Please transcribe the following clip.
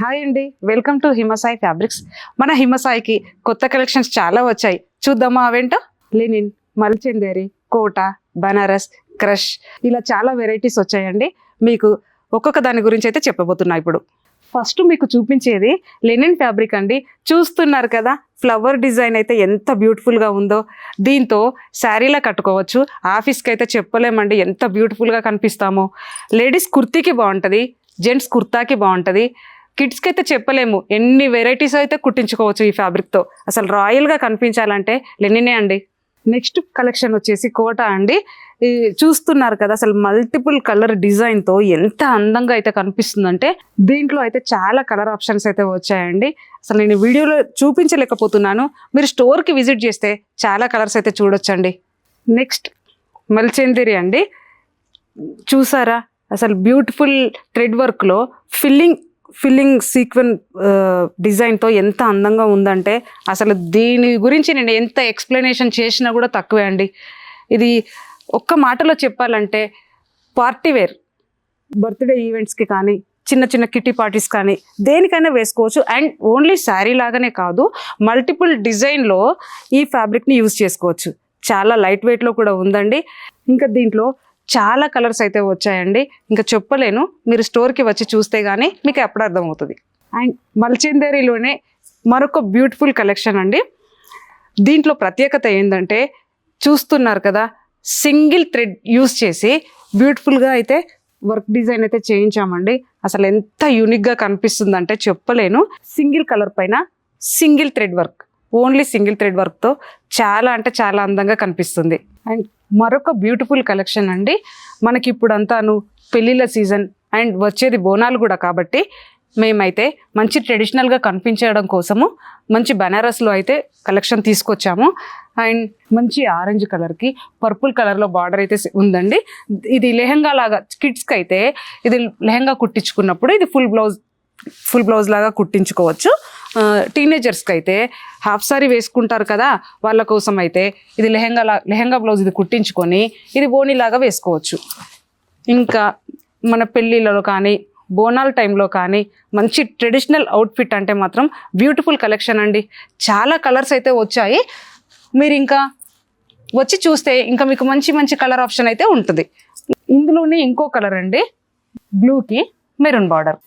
Hi అండి, welcome to Himasai fabrics. మన హిమసాయికి కొత్త కలెక్షన్స్ చాలా వచ్చాయి, చూద్దామా అవేంటో. లెనిన్, మల్చందేరి, కోట, బనారస్, క్రష్ ఇలా చాలా వెరైటీస్ వచ్చాయండి. మీకు ఒక్కొక్క దాని గురించి అయితే చెప్పబోతున్నా. ఇప్పుడు ఫస్ట్ మీకు చూపించేది లెనిన్ ఫ్యాబ్రిక్ అండి. చూస్తున్నారు కదా, ఫ్లవర్ డిజైన్ అయితే ఎంత బ్యూటిఫుల్గా ఉందో. దీంతో శారీలా కట్టుకోవచ్చు, ఆఫీస్కి అయితే చెప్పలేమండి ఎంత బ్యూటిఫుల్గా కనిపిస్తామో. లేడీస్ కుర్తీకి బాగుంటుంది, జెంట్స్ కుర్తాకి బాగుంటుంది, కిడ్స్కి అయితే చెప్పలేము. ఎన్ని వెరైటీస్ అయితే కుట్టించుకోవచ్చు ఈ ఫ్యాబ్రిక్తో. అసలు రాయల్గా కనిపించాలంటే లెనినే అండి. నెక్స్ట్ కలెక్షన్ వచ్చేసి కోట అండి. చూస్తున్నారు కదా, అసలు మల్టిపుల్ కలర్ డిజైన్తో ఎంత అందంగా అయితే కనిపిస్తుందంటే. దీంట్లో అయితే చాలా కలర్ ఆప్షన్స్ అయితే వచ్చాయండి. అసలు నేను వీడియోలో చూపించలేకపోతున్నాను, మీరు స్టోర్కి విజిట్ చేస్తే చాలా కలర్స్ అయితే చూడొచ్చండి. నెక్స్ట్ మల్చందేరి అండి. చూసారా, అసలు బ్యూటిఫుల్ థ్రెడ్ వర్క్లో ఫిల్లింగ్ సీక్వెన్ డిజైన్తో ఎంత అందంగా ఉందంటే అసలు దీని గురించి నేను ఎంత ఎక్స్ప్లెనేషన్ చేసినా కూడా తక్కువే అండి. ఇది ఒక్క మాటలో చెప్పాలంటే పార్టీ వేర్, బర్త్డే ఈవెంట్స్కి కానీ, చిన్న చిన్న కిట్టి పార్టీస్ కానీ దేనికైనా వేసుకోవచ్చు. అండ్ ఓన్లీ శారీ లాగానే కాదు, మల్టిపుల్ డిజైన్లో ఈ ఫ్యాబ్రిక్ని యూజ్ చేసుకోవచ్చు. చాలా లైట్ వెయిట్లో కూడా ఉందండి. ఇంకా దీంట్లో చాలా కలర్స్ అయితే వచ్చాయండి, ఇంకా చెప్పలేను. మీరు స్టోర్కి వచ్చి చూస్తే కానీ మీకు ఎప్పుడు అర్థమవుతుంది. అండ్ మల్చందేరిలోనే మరొక బ్యూటిఫుల్ కలెక్షన్ అండి. దీంట్లో ప్రత్యేకత ఏంటంటే, చూస్తున్నారు కదా, సింగిల్ థ్రెడ్ యూస్ చేసి బ్యూటిఫుల్గా అయితే వర్క్ డిజైన్ అయితే చేయించామండి. అసలు ఎంత యూనిక్గా కనిపిస్తుందంటే చెప్పలేను. సింగిల్ కలర్ పైన single thread work, only single thread వర్క్తో చాలా అంటే చాలా అందంగా కనిపిస్తుంది. అండ్ మరొక బ్యూటిఫుల్ కలెక్షన్ అండి. మనకి ఇప్పుడు అంతాను పెళ్ళిళ్ళ సీజన్ అండ్ వచ్చేది బోనాలు కూడా, కాబట్టి మేమైతే మంచి ట్రెడిషనల్గా కనిపించడం కోసము మంచి బనారస్లో అయితే కలెక్షన్ తీసుకొచ్చాము. అండ్ మంచి ఆరెంజ్ కలర్కి పర్పుల్ కలర్లో బార్డర్ అయితే ఉందండి. ఇది లెహంగా లాగా, కిడ్స్కి అయితే ఇది లెహంగా కుట్టించుకున్నప్పుడు ఇది ఫుల్ బ్లౌజ్ లాగా కుట్టించుకోవచ్చు. టీనేజర్స్కి అయితే హాఫ్ సారీ వేసుకుంటారు కదా, వాళ్ళ కోసం అయితే ఇది లెహంగా బ్లౌజ్ ఇది కుట్టించుకొని ఇది బోనీలాగా వేసుకోవచ్చు. ఇంకా మన పెళ్ళిళ్ళలో కానీ బోనాల టైంలో కానీ మంచి ట్రెడిషనల్ అవుట్ఫిట్ అంటే మాత్రం బ్యూటిఫుల్ కలెక్షన్ అండి. చాలా కలర్స్ అయితే వచ్చాయి, మీరు ఇంకా వచ్చి చూస్తే ఇంకా మీకు మంచి మంచి కలర్ ఆప్షన్ అయితే ఉంటుంది. ఇందులోనే ఇంకో కలర్ అండి, బ్లూకి మెరూన్ బార్డర్.